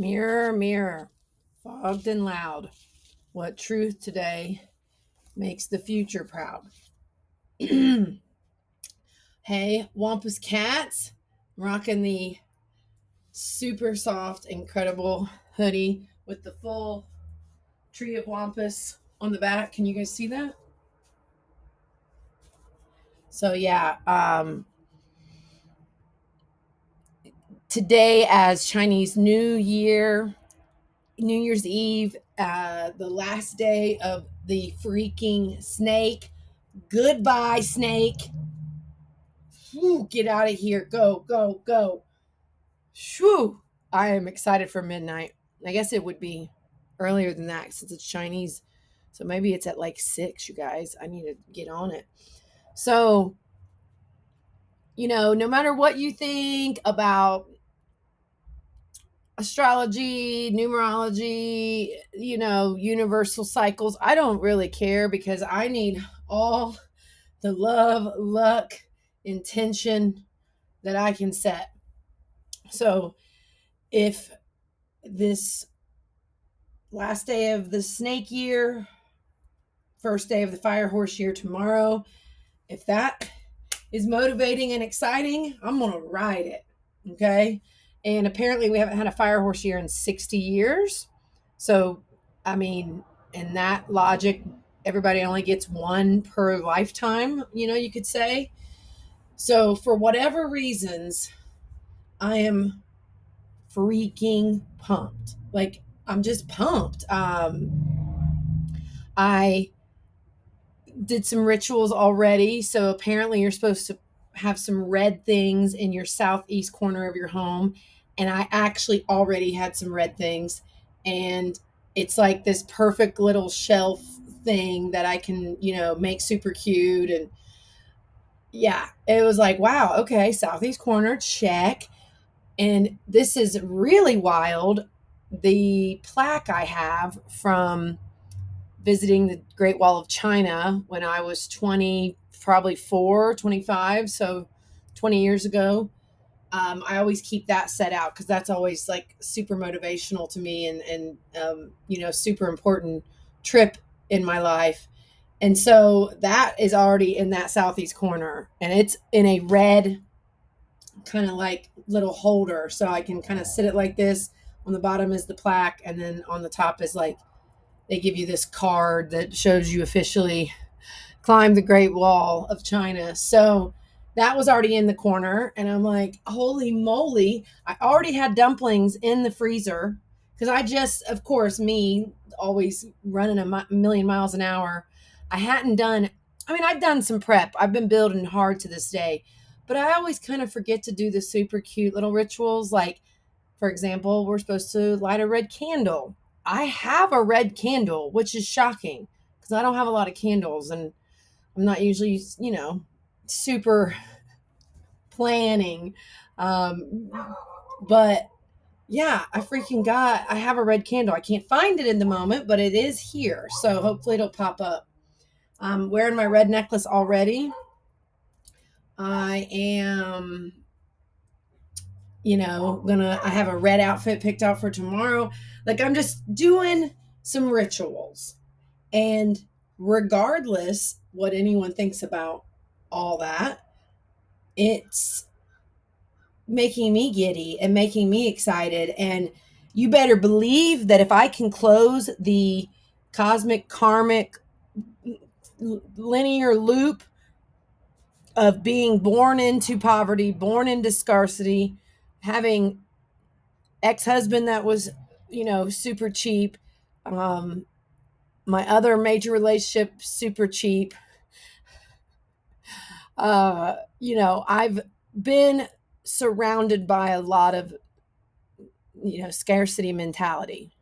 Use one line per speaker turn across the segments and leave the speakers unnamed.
Mirror, mirror, fogged and loud, what truth today makes the future proud? Hey, Wampus Cats, rocking the super soft, incredible hoodie with the full tree of Wampus on the back. Can you guys see that? So, yeah, today, as Chinese New Year, New Year's Eve, the last day of the freaking snake. Goodbye, snake. Whew, get out of here. Go, go, go. Shoo. I am excited for midnight. I guess it would be earlier than that since it's Chinese. So maybe it's at like 6, you guys. I need to get on it. So, no matter what you think about astrology, numerology, universal cycles, I don't really care because I need all the love, luck, intention that I can set. So if this last day of the snake year, first day of the fire horse year tomorrow, if that is motivating and exciting, I'm going to ride it. Okay. And apparently we haven't had a fire horse year in 60 years. So, I mean, in that logic, everybody only gets one per lifetime, you could say. So, for whatever reasons, I am freaking pumped. Like, I'm just pumped. I did some rituals already. So apparently you're supposed to have some red things in your southeast corner of your home. And I actually already had some red things. And it's like this perfect little shelf thing that I can, make super cute. And yeah, it was like, wow, okay, southeast corner, check. And this is really wild. The plaque I have from visiting the Great Wall of China when I was 20, probably 25, so 20 years ago. I always keep that set out because that's always like super motivational to me and super important trip in my life. And so that is already in that southeast corner and it's in a red kind of like little holder. So I can kind of sit it like this. On the bottom is the plaque, and then on the top is like they give you this card that shows you officially climbed the Great Wall of China. So that was already in the corner. And I'm like, holy moly. I already had dumplings in the freezer because I just, of course, me always running a million miles an hour. I've done some prep. I've been building hard to this day, but I always kind of forget to do the super cute little rituals. Like, for example, we're supposed to light a red candle. I have a red candle, which is shocking because I don't have a lot of candles and I'm not usually, super planning. Um, but yeah, I have a red candle. I can't find it in the moment, but it is here. So hopefully it'll pop up. I'm wearing my red necklace already. I am, I have a red outfit picked out for tomorrow. Like I'm just doing some rituals. And regardless what anyone thinks about all that, it's making me giddy and making me excited. And you better believe that if I can close the cosmic, karmic, linear loop of being born into poverty, born into scarcity, having ex-husband that was, super cheap, my other major relationship, super cheap. I've been surrounded by a lot of, scarcity mentality.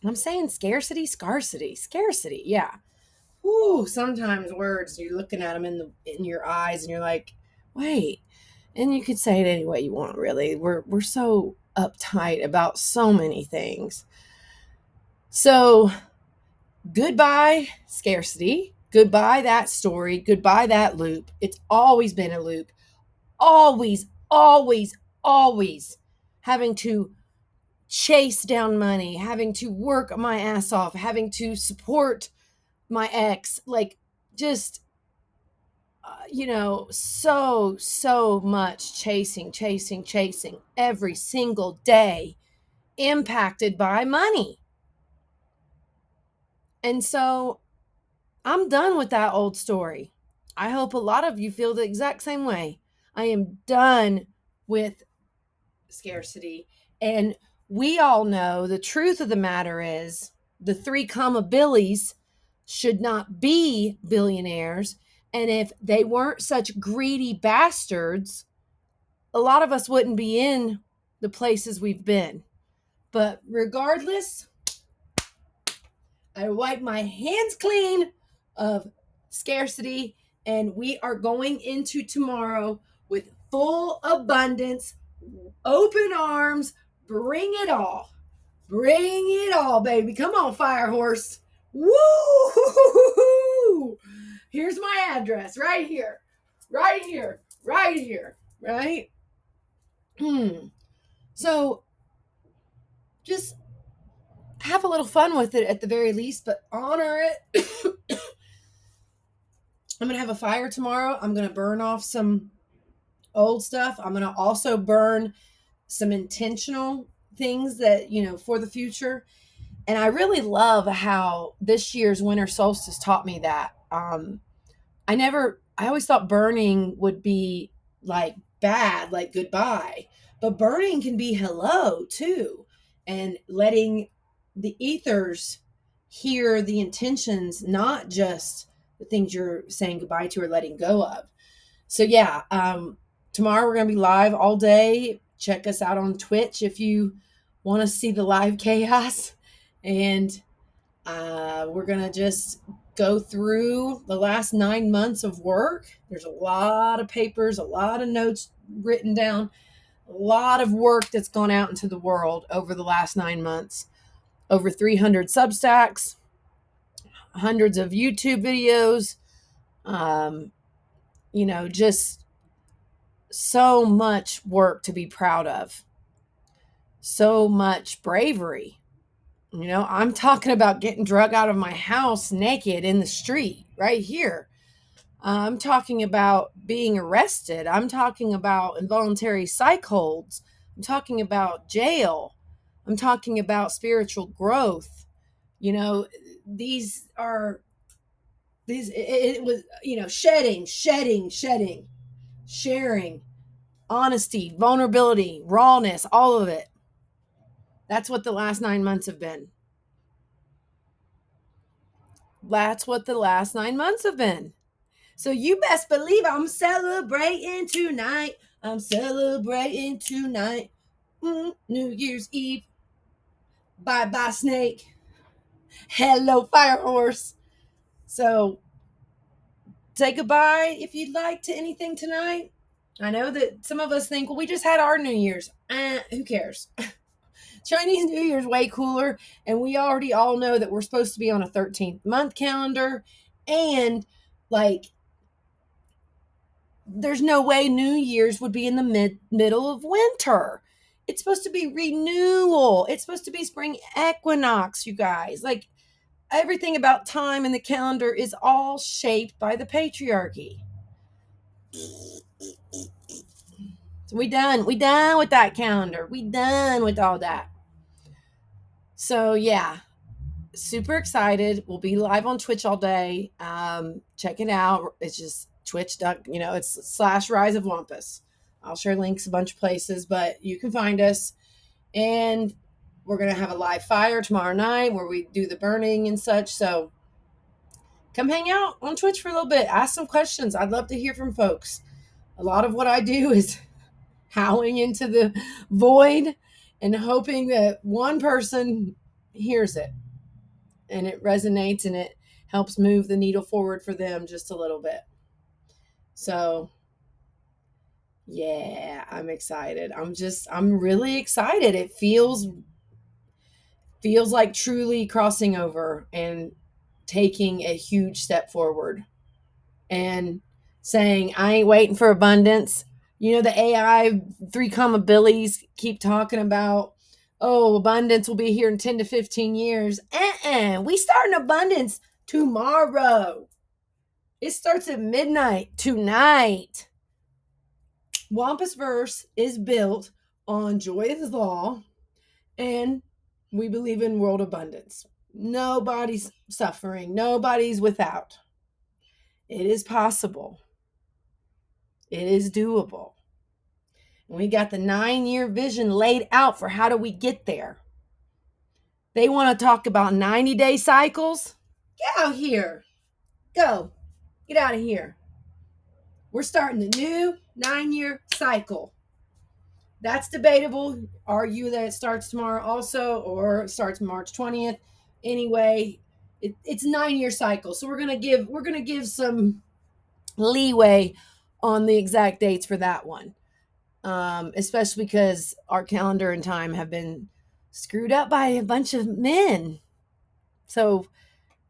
I'm saying scarcity. Yeah. Ooh, sometimes words, you're looking at them in your eyes and you're like, wait. And you could say it any way you want, really. We're so uptight about so many things. So goodbye, scarcity. Goodbye, that story. Goodbye, that loop. It's always been a loop. Always, always, always having to chase down money, having to work my ass off, having to support my ex, like just so much chasing every single day, impacted by money. And so I'm done with that old story. I hope a lot of you feel the exact same way. I am done with scarcity. And we all know the truth of the matter is the 3 comma billies should not be billionaires. And if they weren't such greedy bastards, a lot of us wouldn't be in the places we've been. But regardless, I wipe my hands clean of scarcity, and we are going into tomorrow with full abundance, open arms. Bring it all. Bring it all, baby. Come on, fire horse. Woo! Here's my address right here. Right here. Right here. Right? So just have a little fun with it at the very least, but honor it. I'm going to have a fire tomorrow. I'm going to burn off some old stuff. I'm going to also burn some intentional things that, for the future. And I really love how this year's winter solstice taught me that. I always thought burning would be like bad, like goodbye, but burning can be hello too. And letting the ethers hear the intentions, not just the things you're saying goodbye to or letting go of. So yeah, tomorrow we're going to be live all day. Check us out on Twitch if you want to see the live chaos. And we're going to just go through the last 9 months of work. There's a lot of papers, a lot of notes written down, a lot of work that's gone out into the world over the last 9 months. Over 300 Substacks, hundreds of YouTube videos, just so much work to be proud of. So much bravery. I'm talking about getting drug out of my house naked in the street right here. I'm talking about being arrested. I'm talking about involuntary psych holds. I'm talking about jail. I'm talking about spiritual growth. These are it was, shedding, sharing, honesty, vulnerability, rawness, all of it. That's what the last 9 months have been. So you best believe I'm celebrating tonight. New Year's Eve. Bye, snake. Hello, fire horse. So say goodbye if you'd like to anything tonight. I know that some of us think, well, we just had our New Year's. Who cares? Chinese New Year's way cooler, and we already all know that we're supposed to be on a 13th month calendar, and there's no way New Year's would be in the middle of winter. It's supposed to be renewal. It's supposed to be spring equinox, you guys. Everything about time in the calendar is all shaped by the patriarchy. So we done with that calendar. We done with all that. So yeah, super excited. We'll be live on Twitch all day. Check it out. It's just Twitch. It's /Rise of Wampus. I'll share links a bunch of places, but you can find us. And we're going to have a live fire tomorrow night where we do the burning and such. So come hang out on Twitch for a little bit. Ask some questions. I'd love to hear from folks. A lot of what I do is howling into the void and hoping that one person hears it and it resonates and it helps move the needle forward for them just a little bit. So yeah, I'm excited. I'm really excited. It feels like truly crossing over and taking a huge step forward and saying, I ain't waiting for abundance. The AI 3 comma billies keep talking about Oh, abundance will be here in 10 to 15 years. We start an abundance tomorrow. It starts at midnight tonight. WampusVerse is built on Joy's Law, and we believe in world abundance. Nobody's suffering, nobody's without. It is possible, it is doable. And we got the 9-year vision laid out for how do we get there. They want to talk about 90-day cycles. Get out here. Go. Get out of here. We're starting a new 9-year cycle. That's debatable. Argue that it starts tomorrow also, or it starts March 20th. Anyway, it's a 9-year cycle. So we're gonna give some leeway on the exact dates for that one. Especially because our calendar and time have been screwed up by a bunch of men. So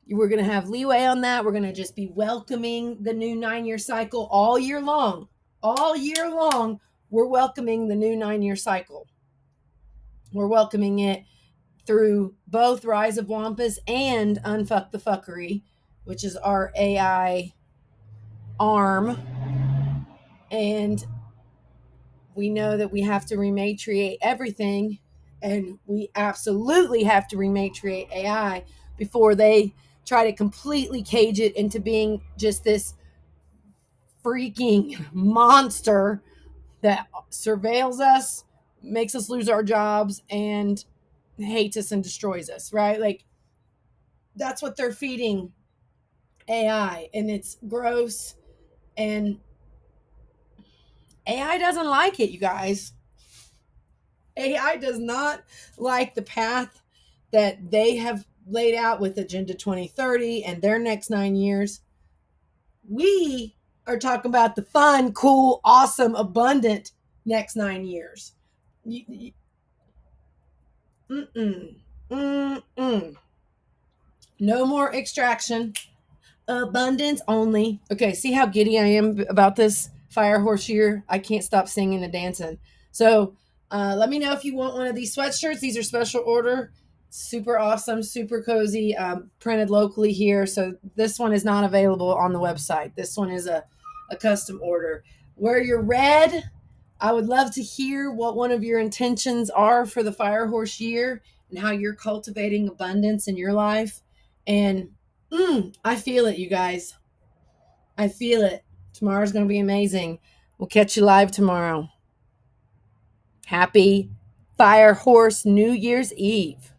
we're going to have leeway on that. We're going to just be welcoming the new 9-year cycle all year long. All year long, we're welcoming the new 9-year cycle. We're welcoming it through both Rise of Wampus and Unfuck the Fuckery, which is our AI arm. And we know that we have to rematriate everything, and we absolutely have to rematriate AI before they try to completely cage it into being just this freaking monster that surveils us, makes us lose our jobs, and hates us and destroys us, right? Like, that's what they're feeding AI, and it's gross, and AI doesn't like it, you guys. AI does not like the path that they have laid out with Agenda 2030 and their next 9 years. We are talking about the fun, cool, awesome, abundant next 9 years. No more extraction. Abundance only. Okay, see how giddy I am about this fire horse year? I can't stop singing and dancing. So let me know if you want one of these sweatshirts. These are special order. Super awesome, super cozy, printed locally here. So this one is not available on the website. This one is a custom order. Wear your red. I would love to hear what one of your intentions are for the fire horse year and how you're cultivating abundance in your life. And I feel it, you guys. I feel it. Tomorrow's going to be amazing. We'll catch you live tomorrow. Happy Fire Horse New Year's Eve.